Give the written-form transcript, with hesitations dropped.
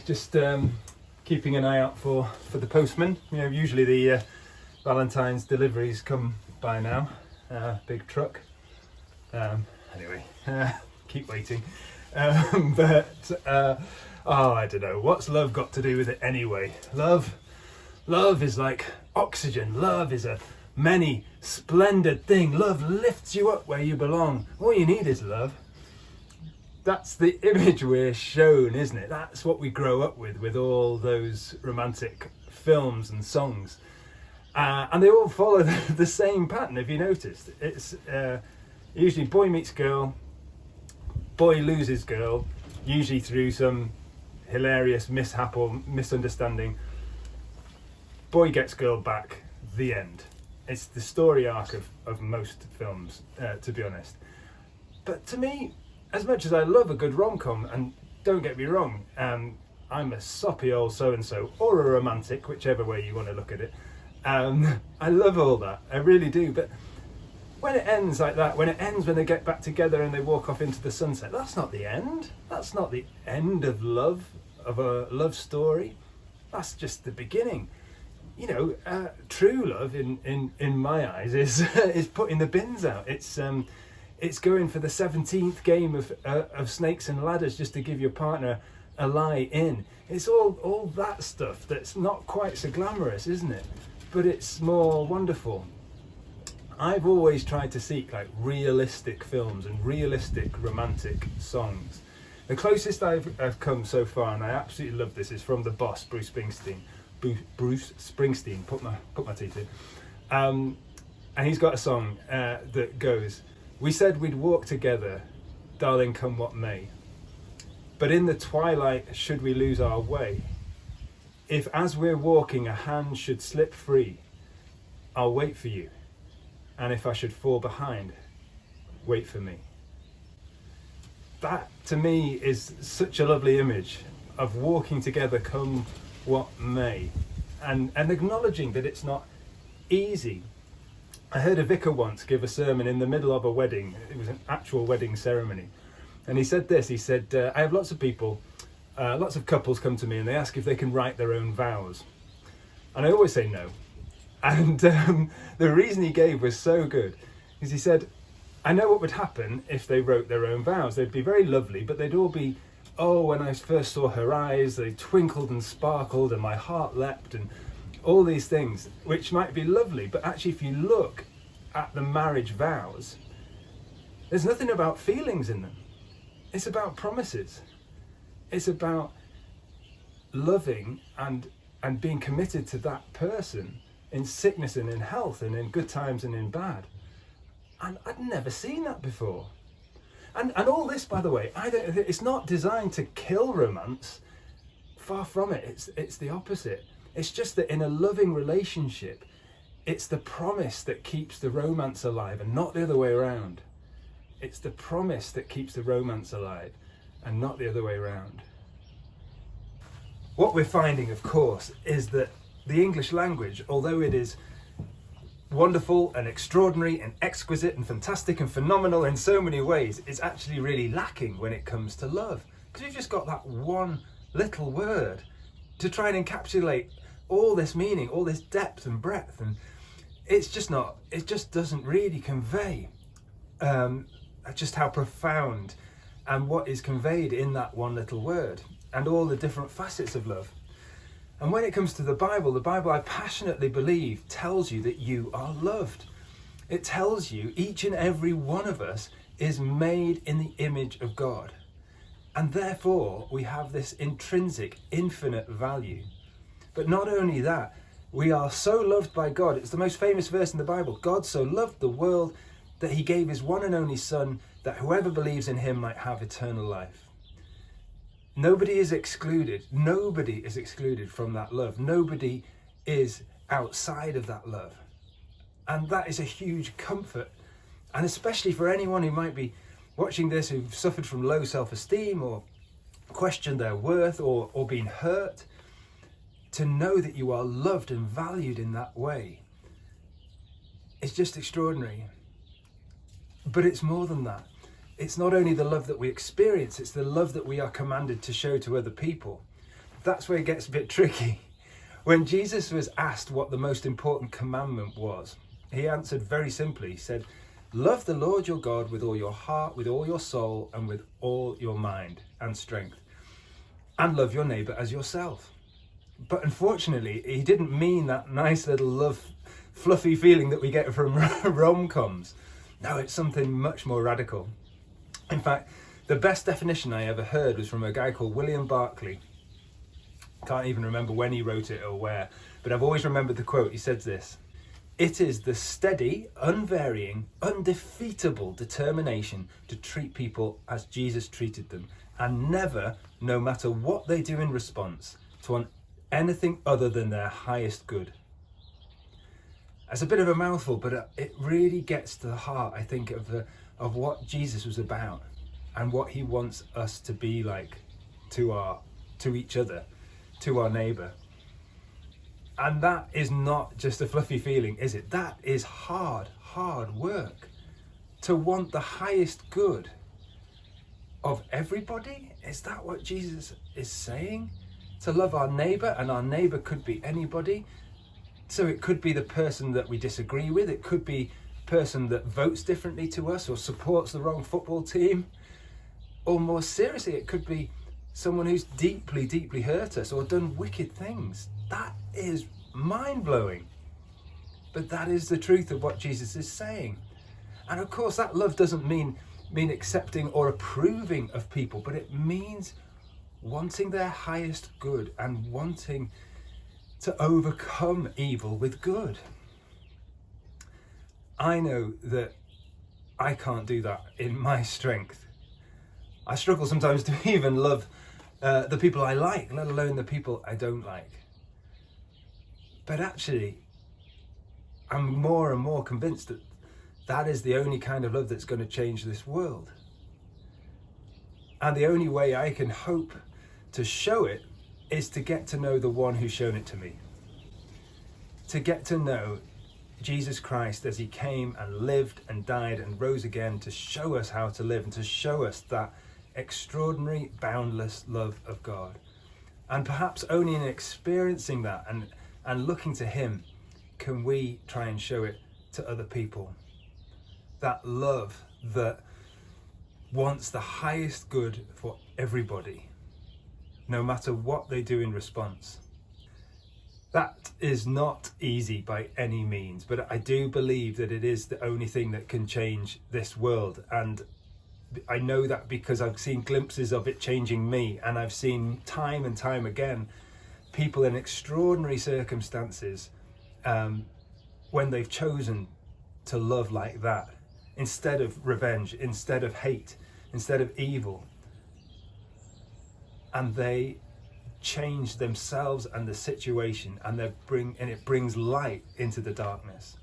just keeping an eye out for the postman. You know, usually the Valentine's deliveries come by now. Big truck. Anyway, keep waiting. I don't know. What's love got to do with it anyway? Love is like oxygen. Love is a many splendid thing. Love lifts you up where you belong. All you need is love. That's the image we're shown, isn't it? That's what we grow up with all those romantic films and songs. And they all follow the same pattern, have you noticed? It's usually boy meets girl, boy loses girl, usually through some hilarious mishap or misunderstanding. Boy gets girl back, the end. It's the story arc of most films, to be honest. But to me, as much as I love a good rom-com, and don't get me wrong, I'm a soppy old so-and-so, or a romantic, whichever way you want to look at it. I love all that, I really do. But when it ends like that, when they get back together and they walk off into the sunset, that's not the end. That's not the end of love, of a love story. That's just the beginning. You know, true love in my eyes is putting the bins out. It's going for the 17th game of snakes and ladders just to give your partner a lie in. It's all that stuff that's not quite so glamorous, isn't it? But it's more wonderful. I've always tried to seek like realistic films and realistic romantic songs. The closest I've come so far, and I absolutely love this, is from the boss, Bruce Springsteen. Put my teeth in. And he's got a song that goes, "We said we'd walk together, darling, come what may. But in the twilight, should we lose our way? If as we're walking a hand should slip free, I'll wait for you. And if I should fall behind, wait for me." That to me is such a lovely image of walking together come what may, and acknowledging that it's not easy. I heard a vicar once give a sermon in the middle of a wedding. It was an actual wedding ceremony. And he said this, he said, I have lots of people, lots of couples come to me and they ask if they can write their own vows. And I always say no. And the reason he gave was so good, because he said, I know what would happen if they wrote their own vows. They'd be very lovely, but they'd all be, oh, when I first saw her eyes, they twinkled and sparkled and my heart leapt, and all these things, which might be lovely, but actually if you look at the marriage vows, there's nothing about feelings in them. It's about promises. It's about loving and being committed to that person in sickness and in health and in good times and in bad. And I'd never seen that before. And all this, by the way, it's not designed to kill romance. Far from it. It's the opposite. It's just that in a loving relationship, it's the promise that keeps the romance alive and not the other way around. It's the promise that keeps the romance alive and not the other way around. What we're finding, of course, is that the English language, although it is wonderful and extraordinary and exquisite and fantastic and phenomenal in so many ways, it's actually really lacking when it comes to love. Because we've just got that one little word to try and encapsulate all this meaning, all this depth and breadth, and it just doesn't really convey just how profound and what is conveyed in that one little word and all the different facets of love. And when it comes to the Bible I passionately believe tells you that you are loved. It tells you each and every one of us is made in the image of God. And therefore we have this intrinsic, infinite value. But not only that, we are so loved by God. It's the most famous verse in the Bible. God so loved the world that he gave his one and only Son, that whoever believes in him might have eternal life. Nobody is excluded. Nobody is excluded from that love. Nobody is outside of that love. And that is a huge comfort. And especially for anyone who might be watching this, who've suffered from low self-esteem or questioned their worth or been hurt, to know that you are loved and valued in that way. It's just extraordinary. But it's more than that. It's not only the love that we experience, it's the love that we are commanded to show to other people. that's where it gets a bit tricky. When Jesus was asked what the most important commandment was, he answered very simply. He said, love the Lord your God with all your heart, with all your soul, and with all your mind and strength, and love your neighbour as yourself. But unfortunately, he didn't mean that nice little love, fluffy feeling that we get from rom-coms. No, it's something much more radical. In fact, the best definition I ever heard was from a guy called William Barclay. Can't even remember when he wrote it or where, but I've always remembered the quote. He said this: "It is the steady, unvarying, undefeatable determination to treat people as Jesus treated them, and never, no matter what they do in response, to want anything other than their highest good." That's a bit of a mouthful, but it really gets to the heart, I think, of what Jesus was about and what he wants us to be like to each other, to our neighbour. And that is not just a fluffy feeling, is it? That is hard work. To want the highest good of everybody? Is that what Jesus is saying? To love our neighbour, and our neighbour could be anybody. So it could be the person that we disagree with. It could be a person that votes differently to us or supports the wrong football team. Or more seriously, it could be someone who's deeply, deeply hurt us or done wicked things. That is mind-blowing. But that is the truth of what Jesus is saying. And of course, that love doesn't mean accepting or approving of people, but it means wanting their highest good and wanting to overcome evil with good. I know that I can't do that in my strength. I struggle sometimes to even love the people I like, let alone the people I don't like. But actually, I'm more and more convinced that that is the only kind of love that's going to change this world. And the only way I can hope to show it is to get to know the one who's shown it to me. To get to know Jesus Christ as he came and lived and died and rose again to show us how to live and to show us that extraordinary, boundless love of God. And perhaps only in experiencing that and looking to him can we try and show it to other people. That love that wants the highest good for everybody, no matter what they do in response. That is not easy by any means, but I do believe that it is the only thing that can change this world. And I know that because I've seen glimpses of it changing me, and I've seen time and time again people in extraordinary circumstances when they've chosen to love like that, instead of revenge, instead of hate, instead of evil. And they change themselves and the situation, and it brings light into the darkness.